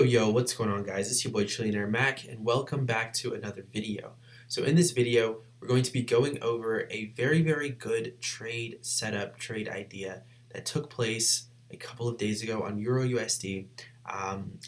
Yo, what's going on, guys? It's your boy Trillionaire Mac, and welcome back to another video. So in this video, we're going to be going over a very good trade setup, trade idea that took place a couple of days ago on EURUSD.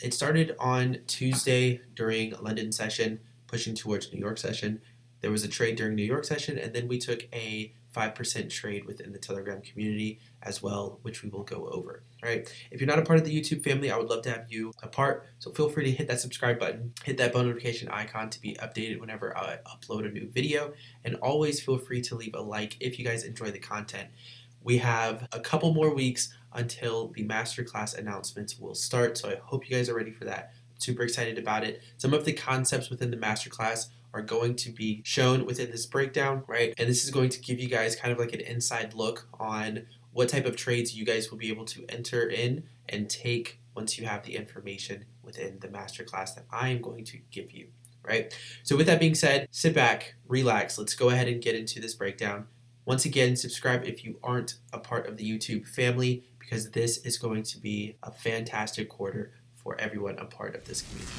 It started on Tuesday during London session, pushing towards New York session. There was a trade during New York session, and then we took a 5% trade within the Telegram community as well, which we will go over. All right. If you're not a part of the YouTube family, I would love to have you a part. So feel free to hit that subscribe button, hit that bell notification icon to be updated whenever I upload a new video, and always feel free to leave a like if you guys enjoy the content. We have a couple more weeks until the masterclass announcements will start, so I hope you guys are ready for that. I'm super excited about it. Some of the concepts within the masterclass are going to be shown within this breakdown, right? And this is going to give you guys kind of like an inside look on what type of trades you guys will be able to enter in and take once you have the information within the masterclass that I am going to give you, right? So with that being said, sit back, relax. Let's go ahead and get into this breakdown. Once again, subscribe if you aren't a part of the YouTube family, because this is going to be a fantastic quarter for everyone a part of this community.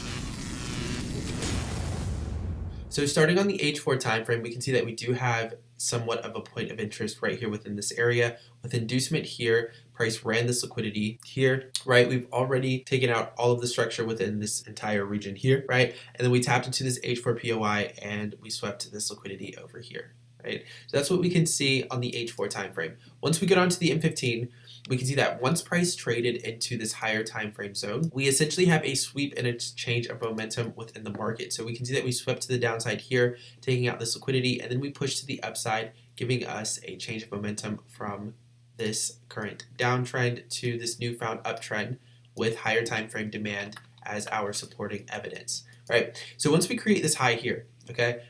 So starting on the H4 time frame, we can see that we do have somewhat of a point of interest right here within this area. With inducement here, price ran this liquidity here, right? We've already taken out all of the structure within this entire region here, right? And then we tapped into this H4 POI and we swept this liquidity over here, right? So that's what we can see on the H4 time frame. Once we get onto the M15, we can see that once price traded into this higher time frame zone, we essentially have a sweep and a change of momentum within the market. So we can see that we swept to the downside here, taking out this liquidity, and then we pushed to the upside, giving us a change of momentum from this current downtrend to this newfound uptrend with higher time frame demand as our supporting evidence, right? So once we create this high here, okay,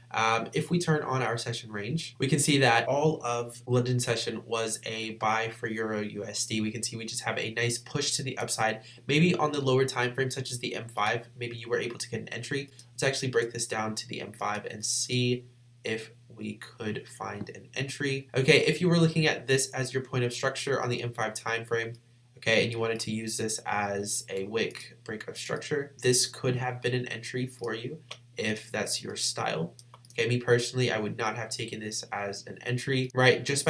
if we turn on our session range, we can see that all of London session was a buy for EURUSD. We can see we just have a nice push to the upside. Maybe on the lower time frame, such as the M5, maybe you were able to get an entry. Let's actually break this down to the M5 and see if we could find an entry. Okay, if you were looking at this as your point of structure on the M5 time frame, okay, and you wanted to use this as a wick break of structure, this could have been an entry for you if that's your style. Okay, me personally, I would not have taken this as an entry, right? Just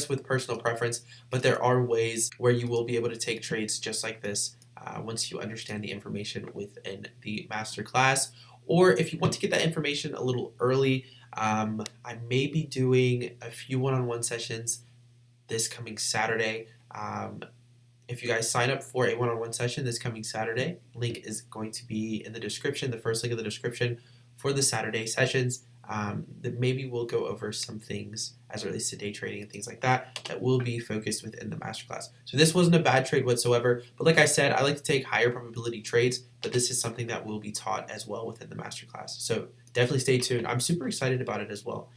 with personal preference, but there are ways where you will be able to take trades just like this once you understand the information within the masterclass. Or if you want to get that information a little early, I may be doing a few one-on-one sessions this coming Saturday. If you guys sign up for a one-on-one session this coming Saturday, link is going to be in the description, the first link in the description for the Saturday sessions. That maybe we'll go over some things as it relates to day trading and things like that that will be focused within the masterclass. So this wasn't a bad trade whatsoever, but like I said, I like to take higher probability trades, but this is something that will be taught as well within the masterclass. So definitely stay tuned. I'm super excited about it as well.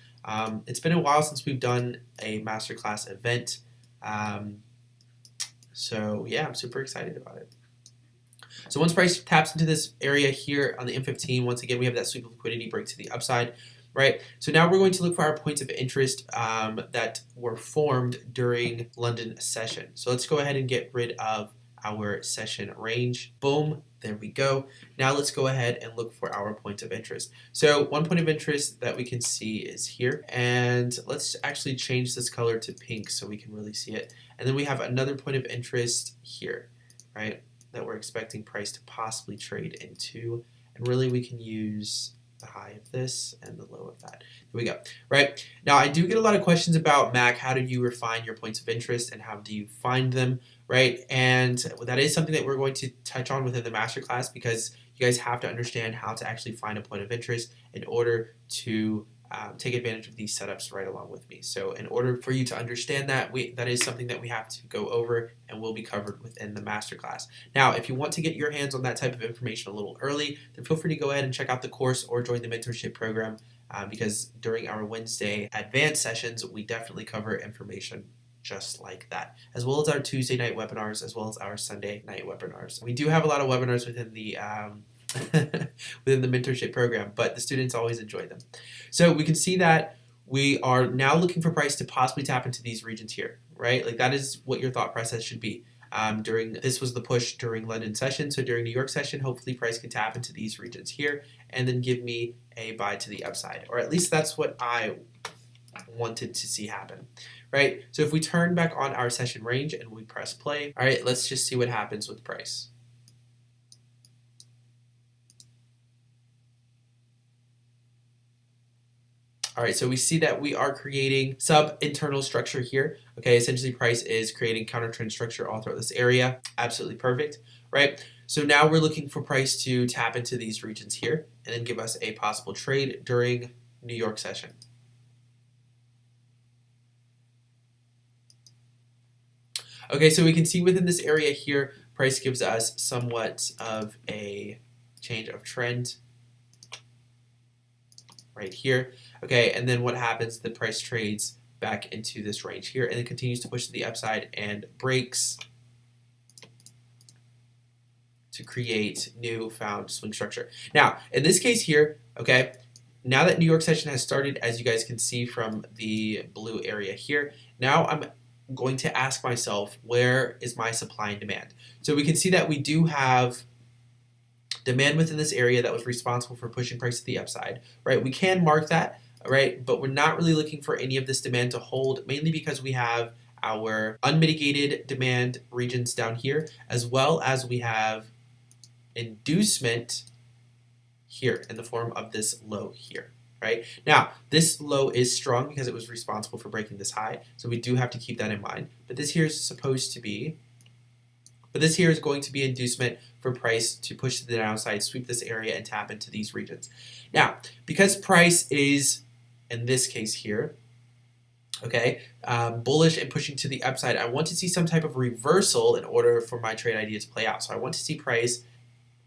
It's been a while since we've done a masterclass event. So yeah, I'm super excited about it. So once price taps into this area here on the M15, once again, we have that sweep of liquidity break to the upside, right? So now we're going to look for our points of interest that were formed during London session. So let's go ahead and get rid of our session range. Boom, there we go. Now let's go ahead and look for our points of interest. So one point of interest that we can see is here, and let's actually change this color to pink so we can really see it. And then we have another point of interest here, right, that we're expecting price to possibly trade into. And really we can use the high of this and the low of that. Here we go, right? Now I do get a lot of questions about, Mac, how do you refine your points of interest and how do you find them, right? And that is something that we're going to touch on within the masterclass, because you guys have to understand how to actually find a point of interest in order to take advantage of these setups right along with me. So in order for you to understand that, that is something that we have to go over and will be covered within the masterclass. Now, if you want to get your hands on that type of information a little early, then feel free to go ahead and check out the course or join the mentorship program, because during our Wednesday advanced sessions, we definitely cover information just like that, as well as our Tuesday night webinars, as well as our Sunday night webinars. We do have a lot of webinars within the within the mentorship program, but the students always enjoy them. So we can see that we are now looking for price to possibly tap into these regions here, right? Like that is what your thought process should be. This was the push during London session. So during New York session, hopefully price can tap into these regions here and then give me a buy to the upside, or at least that's what I wanted to see happen, right? So if we turn back on our session range and we press play, all right, let's just see what happens with price. All right, so we see that we are creating sub-internal structure here. Okay, essentially price is creating counter trend structure all throughout this area. Absolutely perfect, right? So now we're looking for price to tap into these regions here and then give us a possible trade during New York session. Okay, so we can see within this area here, price gives us somewhat of a change of trend right here. Okay, and then what happens, the price trades back into this range here and it continues to push to the upside and breaks to create newfound swing structure. Now, in this case here, okay, now that New York session has started, as you guys can see from the blue area here, now I'm going to ask myself, where is my supply and demand? So we can see that we do have demand within this area that was responsible for pushing price to the upside, right? We can mark that, right? But we're not really looking for any of this demand to hold, mainly because we have our unmitigated demand regions down here, as well as we have inducement here in the form of this low here, right? Now, this low is strong because it was responsible for breaking this high, so we do have to keep that in mind. But this here is going to be inducement for price to push to the downside, sweep this area, and tap into these regions. Now, because price is, in this case here, okay, bullish and pushing to the upside, I want to see some type of reversal in order for my trade idea to play out. So I want to see price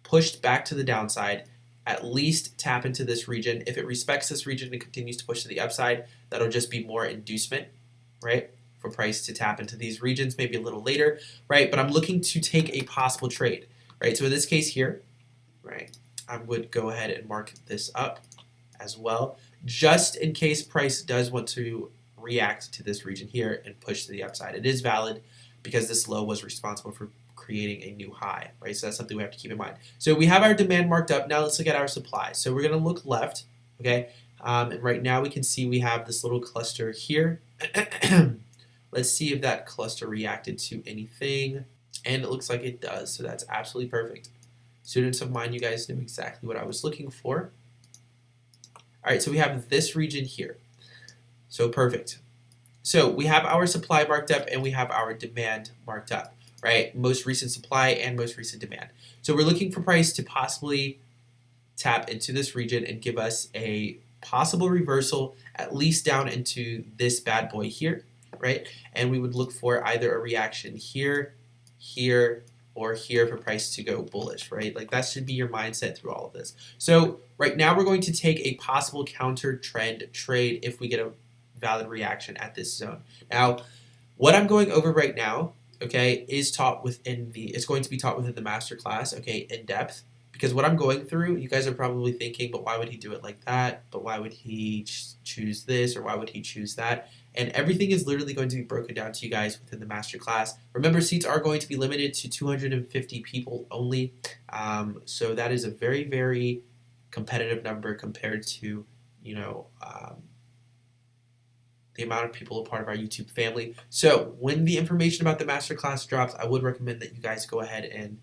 pushed back to the downside, at least tap into this region. If it respects this region and continues to push to the upside, that'll just be more inducement, right? For price to tap into these regions, maybe a little later, right? But I'm looking to take a possible trade, right? So in this case here, right, I would go ahead and mark this up as well, just in case price does want to react to this region here and push to the upside. It is valid because this low was responsible for creating a new high, right? So that's something we have to keep in mind. So we have our demand marked up. Now let's look at our supply. So we're going to look left, okay? And right now we can see we have this little cluster here. Let's see if that cluster reacted to anything. And it looks like it does, so that's absolutely perfect. Students of mine, you guys knew exactly what I was looking for. All right, so we have this region here. So perfect. So we have our supply marked up and we have our demand marked up, right? Most recent supply and most recent demand. So we're looking for price to possibly tap into this region and give us a possible reversal, at least down into this bad boy here, right? And we would look for either a reaction here, here, or here for price to go bullish, right? Like that should be your mindset through all of this. So right now we're going to take a possible counter trend trade if we get a valid reaction at this zone. Now, what I'm going over right now, okay, is taught within it's going to be taught within the masterclass, okay, in depth. Because what I'm going through, you guys are probably thinking, but why would he do it like that? But why would he choose this, or why would he choose that? And everything is literally going to be broken down to you guys within the masterclass. Remember, seats are going to be limited to 250 people only. So that is a very, very competitive number compared to, the amount of people a part of our YouTube family. So when the information about the masterclass drops, I would recommend that you guys go ahead and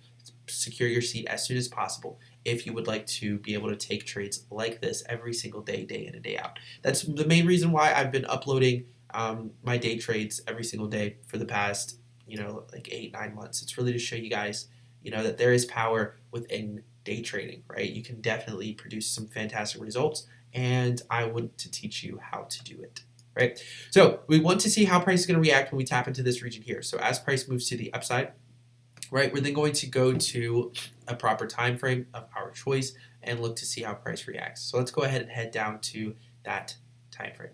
secure your seat as soon as possible if you would like to be able to take trades like this every single day, day in and day out. That's the main reason why I've been uploading my day trades every single day for the past, like 8-9 months. It's really to show you guys, that there is power within day trading, right? You can definitely produce some fantastic results, and I want to teach you how to do it. Right? So we want to see how price is going to react when we tap into this region here. So as price moves to the upside, right, we're then going to go to a proper time frame of our choice and look to see how price reacts. So let's go ahead and head down to that time frame.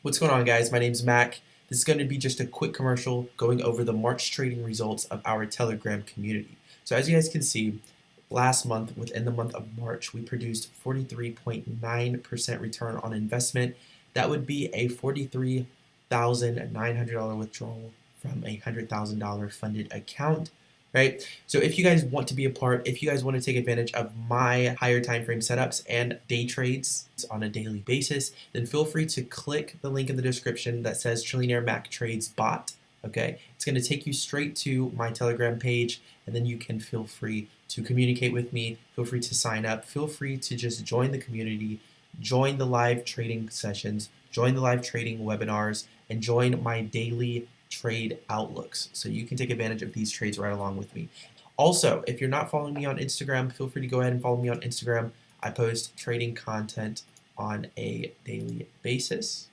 What's going on, guys? My name's Mac. This is going to be just a quick commercial going over the March trading results of our Telegram community. So as you guys can see, last month, within the month of March, we produced 43.9% return on investment. That would be a $43,900 withdrawal from a $100,000 funded account. Right? So if you guys want to be a part, if you guys want to take advantage of my higher time frame setups and day trades on a daily basis, then feel free to click the link in the description that says Trillionaire Mac Trades Bot. Okay, it's going to take you straight to my Telegram page, and then you can feel free to communicate with me. Feel free to sign up. Feel free to just join the community, join the live trading sessions, join the live trading webinars, and join my daily trade outlooks, so you can take advantage of these trades right along with me. Also, if you're not following me on Instagram, feel free to go ahead and follow me on Instagram. I post trading content on a daily basis.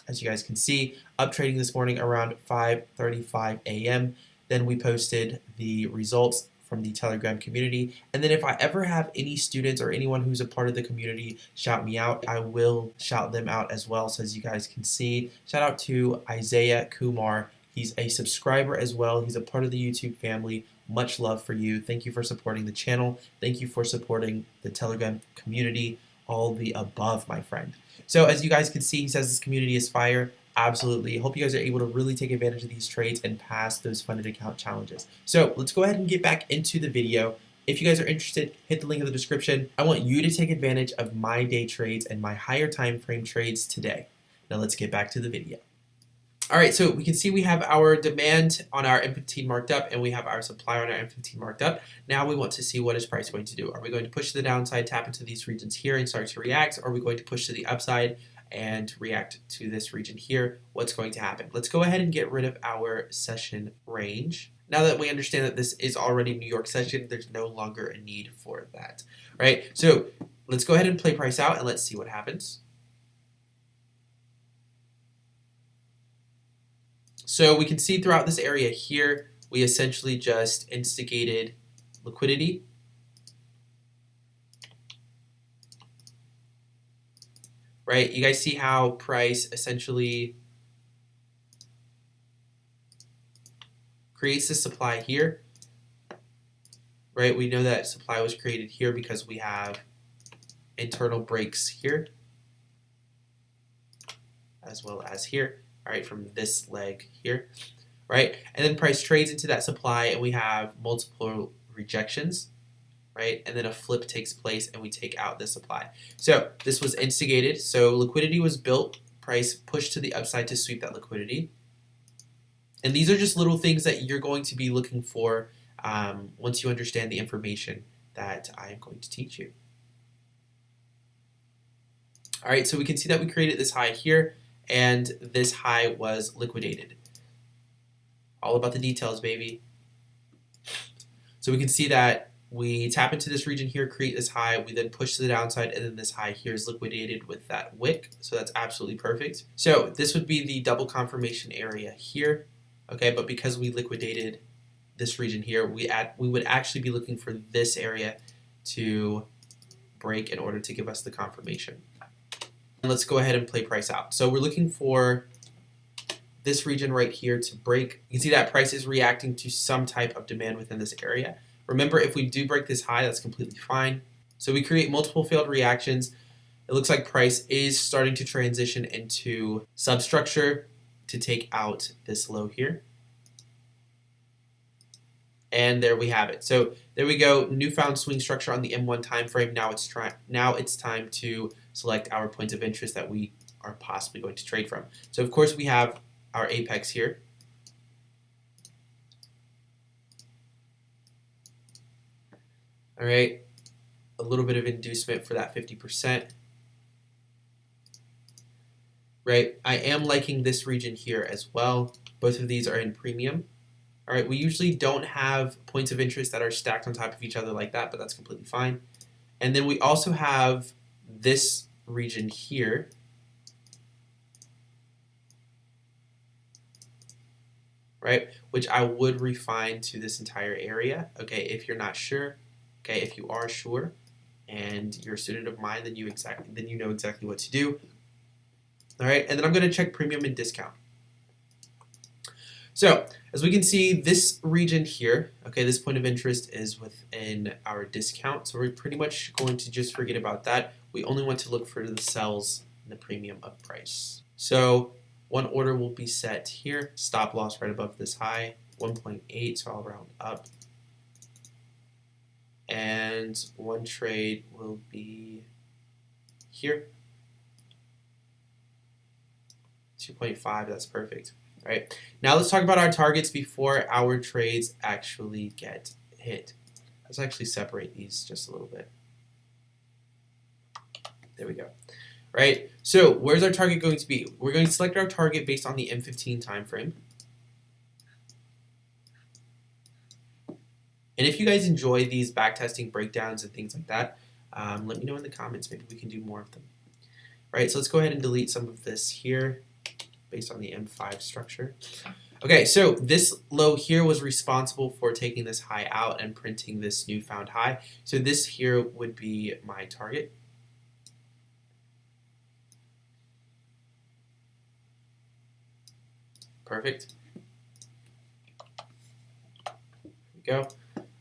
As you guys can see, up trading this morning around 5:35 a.m. Then we posted the results from the Telegram community. And then if I ever have any students or anyone who's a part of the community shout me out, I will shout them out as well. So as you guys can see, shout out to Isaiah Kumar. He's a subscriber as well. He's a part of the YouTube family. Much love for you. Thank you for supporting the channel. Thank you for supporting the Telegram community. All the above, my friend. So as you guys can see, he says this community is fire. Absolutely. Hope you guys are able to really take advantage of these trades and pass those funded account challenges. So let's go ahead and get back into the video. If you guys are interested, hit the link in the description. I want you to take advantage of my day trades and my higher time frame trades today. Now let's get back to the video. All right, so we can see we have our demand on our M15 marked up, and we have our supply on our M15 marked up. Now we want to see what is price going to do. Are we going to push to the downside, tap into these regions here and start to react? Or are we going to push to the upside and react to this region here? What's going to happen? Let's go ahead and get rid of our session range. Now that we understand that this is already New York session, there's no longer a need for that, right? So let's go ahead and play price out and let's see what happens. So we can see throughout this area here, we essentially just instigated liquidity. Right? You guys see how price essentially creates the supply here. Right? We know that supply was created here because we have internal breaks here as well as here. All right, from this leg here, right? And then price trades into that supply and we have multiple rejections, right? And then a flip takes place and we take out the supply. So this was instigated. So liquidity was built, price pushed to the upside to sweep that liquidity. And these are just little things that you're going to be looking for once you understand the information that I am going to teach you. All right, so we can see that we created this high here, and this high was liquidated. All about the details, baby. So we can see that we tap into this region here, create this high, we then push to the downside, and then this high here is liquidated with that wick. So that's absolutely perfect. So this would be the double confirmation area here. Okay, but because we liquidated this region here, we would actually be looking for this area to break in order to give us the confirmation. Let's go ahead and play price out. So we're looking for this region right here to break. You can see that price is reacting to some type of demand within this area. Remember, if we do break this high, that's completely fine. So we create multiple failed reactions. It looks like price is starting to transition into substructure to take out this low here. And there we have it. So there we go, newfound swing structure on the M1 time frame. Now it's time to select our points of interest that we are possibly going to trade from. So of course we have our apex here. All right, a little bit of inducement for that 50%. Right, I am liking this region here as well. Both of these are in premium. All right, we usually don't have points of interest that are stacked on top of each other like that, but that's completely fine. And then we also have this region here. Right, which I would refine to this entire area. Okay, if you're not sure. Okay, if you are sure and you're a student of mine, then you know exactly what to do. All right, and then I'm going to check premium and discount. So as we can see, this region here, okay, this point of interest is within our discount. So we're pretty much going to just forget about that. We only want to look for the sells and the premium of price. So One order will be set here, stop loss right above this high, 1.8, so I'll round up. And one trade will be here, 2.5, that's perfect. All right, now let's talk about our targets before our trades actually get hit. Let's actually separate these just a little bit. There we go. Right, so where's our target going to be? We're going to select our target based on the M15 time frame. And if you guys enjoy these backtesting breakdowns and things like that, let me know in the comments. Maybe we can do more of them. Right, so let's go ahead and delete some of this here based on the M5 structure. Okay, so this low here was responsible for taking this high out and printing this newfound high. So this here would be my target. Perfect. There we go.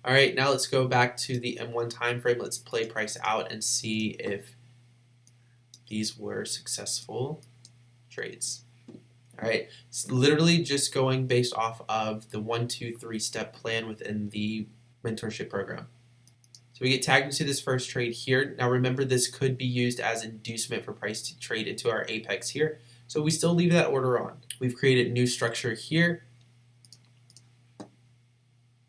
All right, now let's go back to the M1 time frame. Let's play price out and see if these were successful trades. All right, it's literally just going based off of the 1, 2, 3 step plan within the mentorship program. So we get tagged into this first trade here. Now remember, this could be used as inducement for price to trade into our apex here. So we still leave that order on. We've created a new structure here.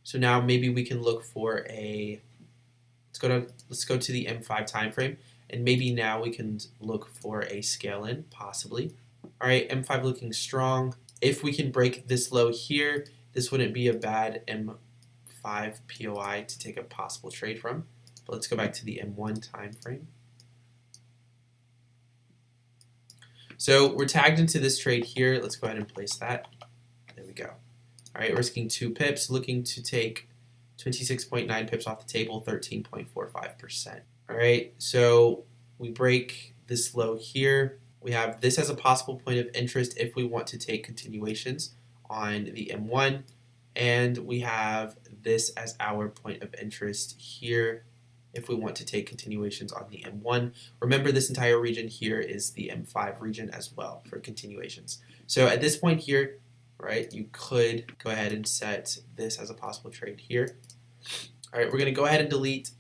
So now maybe we can look for a, let's go to the M5 time frame, and maybe now we can look for a scale in, possibly. All right, M5 looking strong. If we can break this low here, this wouldn't be a bad M5 POI to take a possible trade from. But let's go back to the M1 time frame. So we're tagged into this trade here. Let's go ahead and place that. There we go. All right, risking 2 pips, looking to take 26.9 pips off the table, 13.45%. All right, so we break this low here. We have this as a possible point of interest if we want to take continuations on the M1, and we have this as our point of interest here if we want to take continuations on the M1. Remember, this entire region here is the M5 region as well for continuations. So at this point here, right, you could go ahead and set this as a possible trade here. All right, we're going to go ahead and delete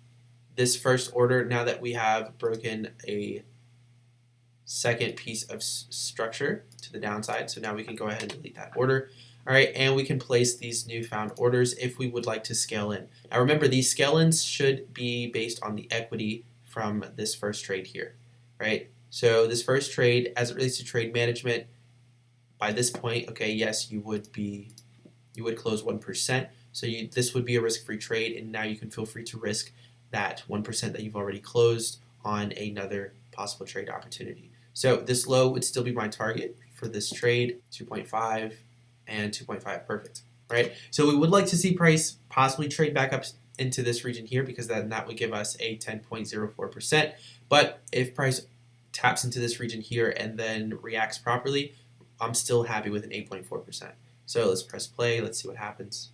this first order now that we have broken a second piece of structure to the downside. So now we can go ahead and delete that order. All right, and we can place these newfound orders if we would like to scale in. Now remember, these scale-ins should be based on the equity from this first trade here, right? So this first trade, as it relates to trade management, by this point, okay, yes, you would close 1%. So this would be a risk-free trade, and now you can feel free to risk that 1% that you've already closed on another possible trade opportunity. So this low would still be my target for this trade, 2.5 and 2.5, perfect, right? So we would like to see price possibly trade back up into this region here, because then that would give us a 10.04%. But if price taps into this region here and then reacts properly, I'm still happy with an 8.4%. So let's press play, let's see what happens.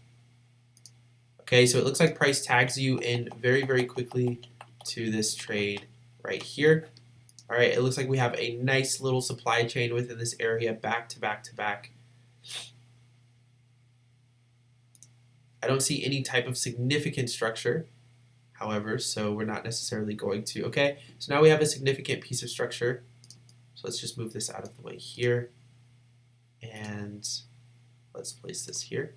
Okay, so it looks like price tags you in very, very quickly to this trade right here. All right, it looks like we have a nice little supply chain within this area, back to back to back. I don't see any type of significant structure, however, so we're not necessarily going to. Okay, so now we have a significant piece of structure. So let's just move this out of the way here. And let's place this here,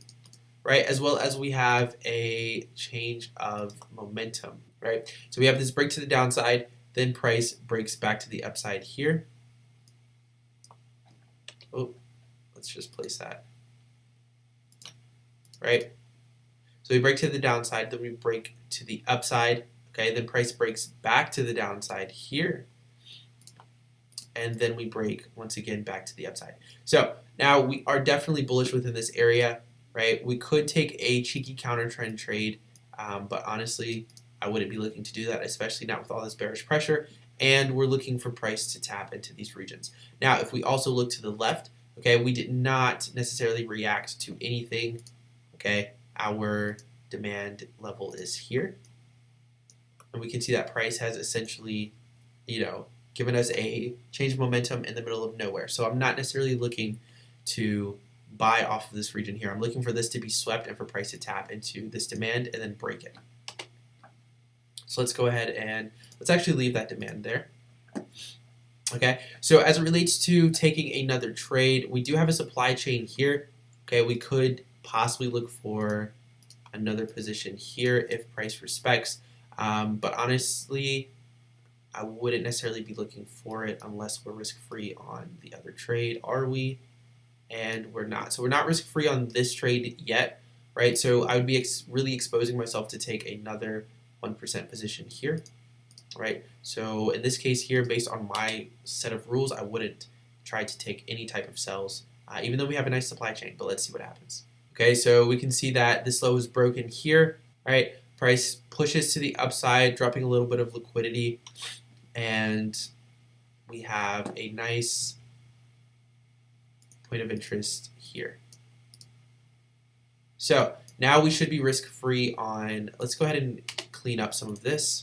right? As well as we have a change of momentum, right? So we have this break to the downside, then price breaks back to the upside here. Oh, let's just place that, right? So we break to the downside, then we break to the upside, okay? Then price breaks back to the downside here. And then we break once again back to the upside. So now we are definitely bullish within this area, right? We could take a cheeky counter trend trade, but honestly, I wouldn't be looking to do that, especially not with all this bearish pressure. And we're looking for price to tap into these regions. Now, if we also look to the left, okay, we did not necessarily react to anything, okay? Our demand level is here. And we can see that price has essentially, giving us a change of momentum in the middle of nowhere. So I'm not necessarily looking to buy off of this region here. I'm looking for this to be swept and for price to tap into this demand and then break it. So let's go ahead and let's actually leave that demand there. Okay, so as it relates to taking another trade, we do have a supply chain here. Okay, we could possibly look for another position here if price respects, but honestly, I wouldn't necessarily be looking for it unless we're risk-free on the other trade. Are we? And we're not. So we're not risk-free on this trade yet, right? So I would be really exposing myself to take another 1% position here. Right, so in this case here, based on my set of rules, I wouldn't try to take any type of sells, even though we have a nice supply chain, but let's see what happens. Okay, so we can see that this low is broken here, right? Price pushes to the upside, dropping a little bit of liquidity, and we have a nice point of interest here. So now we should be risk-free on, let's go ahead and clean up some of this.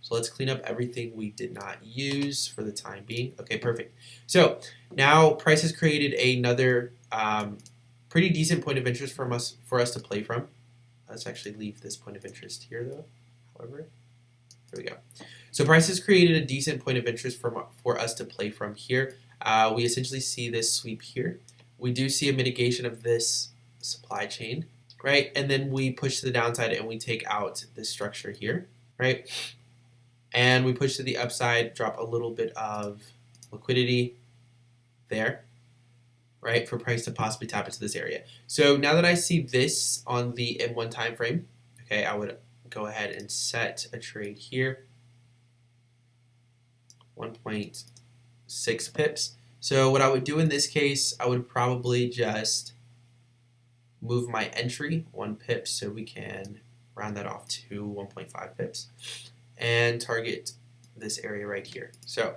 So let's clean up everything we did not use for the time being. Okay, perfect. So now price has created another pretty decent point of interest for us to play from. Let's actually leave this point of interest here though. However, there we go. So price has created a decent point of interest for us to play from here. We essentially see this sweep here. We do see a mitigation of this supply chain, right? And then we push to the downside and we take out this structure here, right? And we push to the upside, drop a little bit of liquidity there, right, for price to possibly tap into this area. So now that I see this on the M1 time frame, okay, I would go ahead and set a trade here, 1.6 pips. So what I would do in this case, I would probably just move my entry 1 pip so we can round that off to 1.5 pips. And target this area right here. So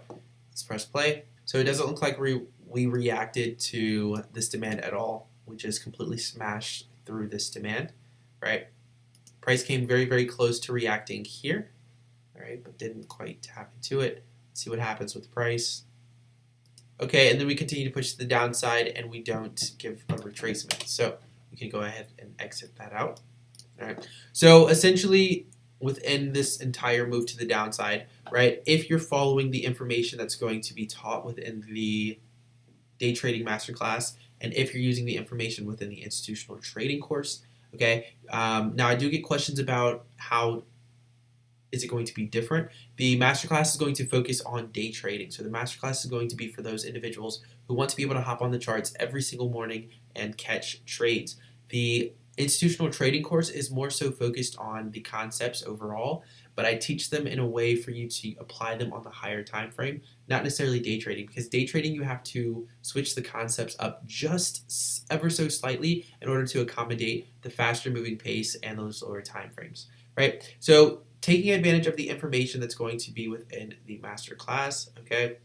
let's press play. So it doesn't look like we reacted to this demand at all. We just completely smashed through this demand, right? Price came very, very close to reacting here, all right, but didn't quite tap into it. Let's see what happens with the price. Okay, and then we continue to push to the downside and we don't give a retracement. So we can go ahead and exit that out. All right. So essentially, within this entire move to the downside, right, if you're following the information that's going to be taught within the day trading masterclass, and if you're using the information within the institutional trading course, okay, now I do get questions about how is it going to be different. The masterclass is going to focus on day trading. So the masterclass is going to be for those individuals who want to be able to hop on the charts every single morning and catch trades. The institutional trading course is more so focused on the concepts overall, but I teach them in a way for you to apply them on the higher time frame, not necessarily day trading, because day trading you have to switch the concepts up just ever so slightly in order to accommodate the faster moving pace and those lower time frames, right? So taking advantage of the information that's going to be within the master class, okay,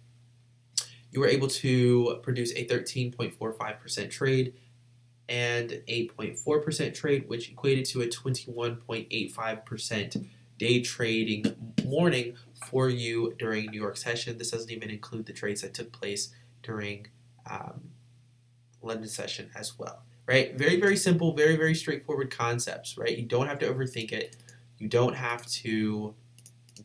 you were able to produce a 13.45% trade and 8.4% trade, which equated to a 21.85% day trading morning for you during New York session. This doesn't even include the trades that took place during London session as well, right? Very, very simple, very, very straightforward concepts, right? You don't have to overthink it. You don't have to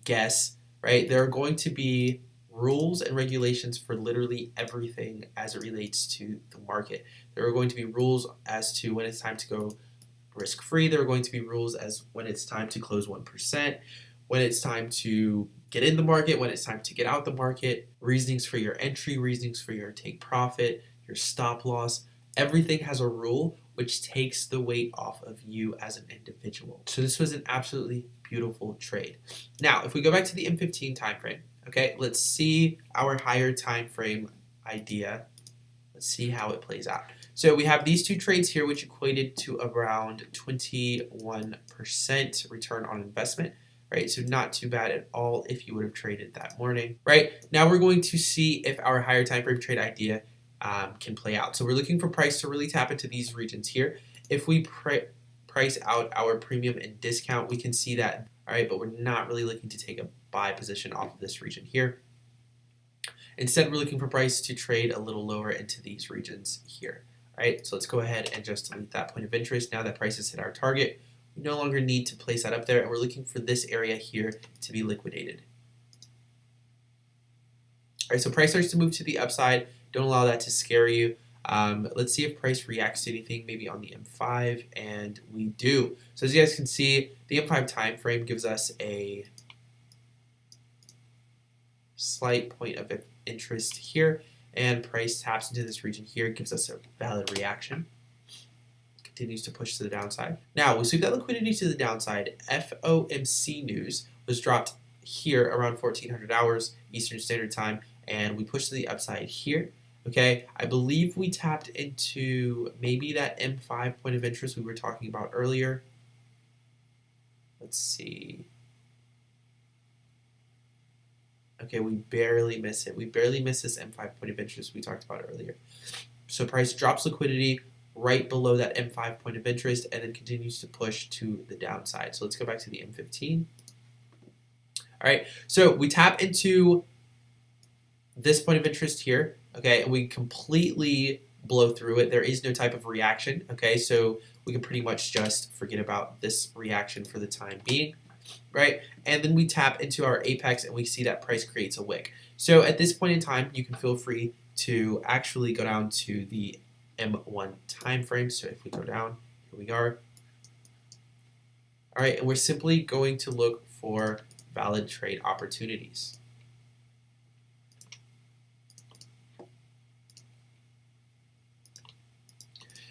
guess, right? There are going to be rules and regulations for literally everything as it relates to the market. There are going to be rules as to when it's time to go risk-free. There are going to be rules as when it's time to close 1%, when it's time to get in the market, when it's time to get out the market, reasonings for your entry, reasonings for your take profit, your stop loss. Everything has a rule which takes the weight off of you as an individual. So this was an absolutely beautiful trade. Now, if we go back to the M15 time frame, okay, let's see our higher time frame idea. Let's see how it plays out. So we have these two trades here, which equated to around 21% return on investment, right? So not too bad at all if you would have traded that morning, right? Now we're going to see if our higher time frame trade idea can play out. So we're looking for price to really tap into these regions here. If we price out our premium and discount, we can see that, all right, but we're not really looking to take a buy position off of this region here. Instead, we're looking for price to trade a little lower into these regions here. All right, so let's go ahead and just delete that point of interest. Now that price has hit our target, we no longer need to place that up there, and we're looking for this area here to be liquidated. All right, so price starts to move to the upside. Don't allow that to scare you. Let's see if price reacts to anything, maybe on the M5, and we do. So as you guys can see, the M5 time frame gives us a slight point of interest here, and price taps into this region here, gives us a valid reaction, continues to push to the downside. Now we sweep that liquidity to the downside. FOMC news was dropped here around 1400 hours Eastern Standard Time, and we push to the upside here. Okay, I believe we tapped into maybe that M5 point of interest we were talking about earlier. Let's see. Okay, we barely miss it. We barely miss this M5 point of interest we talked about earlier. So price drops liquidity right below that M5 point of interest and then continues to push to the downside. So let's go back to the M15. All right, so we tap into this point of interest here, okay, and we completely blow through it. There is no type of reaction, okay, so we can pretty much just forget about this reaction for the time being. Right, and then we tap into our apex and we see that price creates a wick. So at this point in time, you can feel free to actually go down to the M1 time frame. So if we go down, here we are. All right, and we're simply going to look for valid trade opportunities.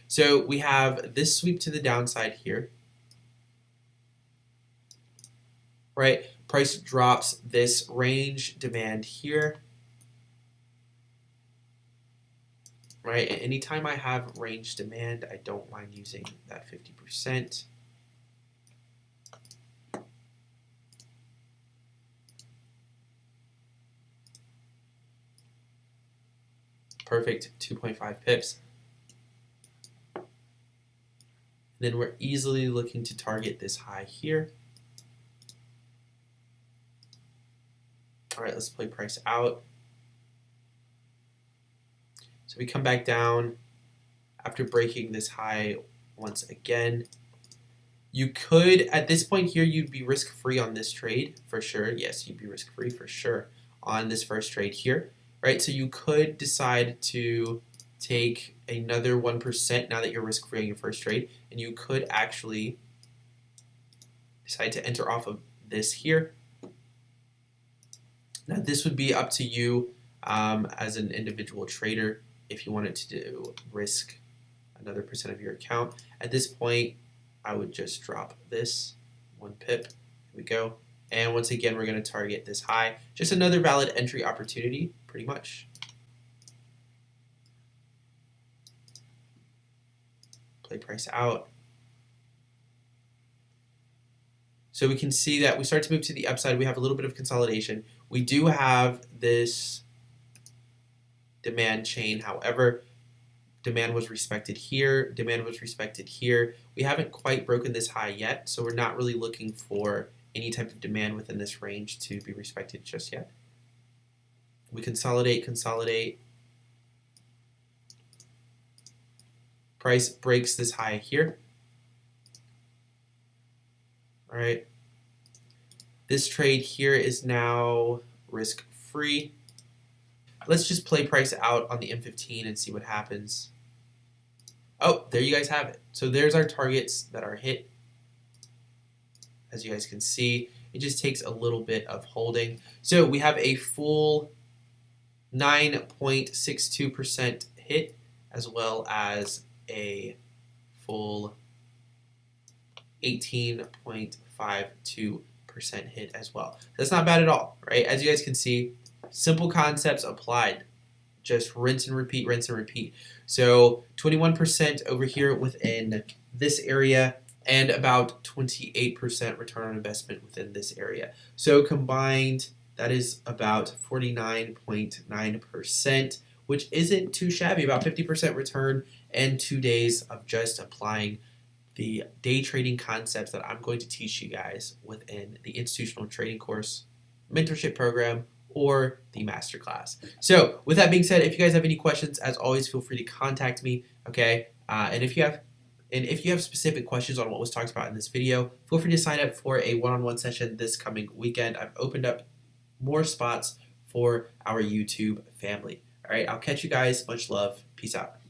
So we have this sweep to the downside here. Right, price drops this range demand here. Right, and anytime I have range demand, I don't mind using that 50%. Perfect, 2.5 pips. And then we're easily looking to target this high here. All right, let's play price out. So we come back down after breaking this high once again. You could, at this point here, you'd be risk-free on this trade for sure. Yes, you'd be risk-free for sure on this first trade here, right? So you could decide to take another 1% now that you're risk-free on your first trade, and you could actually decide to enter off of this here. Now this would be up to you as an individual trader if you wanted to risk another % of your account. At this point, I would just drop this 1 pip. Here we go. And once again, we're going to target this high. Just another valid entry opportunity, pretty much. Play price out. So we can see that we start to move to the upside. We have a little bit of consolidation. We do have this demand chain. However, demand was respected here. Demand was respected here. We haven't quite broken this high yet, so we're not really looking for any type of demand within this range to be respected just yet. We consolidate. Price breaks this high here. All right. This trade here is now risk-free. Let's just play price out on the M15 and see what happens. Oh, there you guys have it. So there's our targets that are hit. As you guys can see, it just takes a little bit of holding. So we have a full 9.62% hit, as well as a full 18.52% hit as well. That's not bad at all, right? As you guys can see, simple concepts applied. Just rinse and repeat, rinse and repeat. So 21% over here within this area, and about 28% return on investment within this area. So combined, that is about 49.9%, which isn't too shabby, about 50% return in 2 days of just applying the day trading concepts that I'm going to teach you guys within the institutional trading course, mentorship program, or the masterclass. So with that being said, if you guys have any questions, as always, feel free to contact me. Okay, and if you have specific questions on what was talked about in this video, feel free to sign up for a one-on-one session this coming weekend. I've opened up more spots for our YouTube family. All right, I'll catch you guys. Much love. Peace out.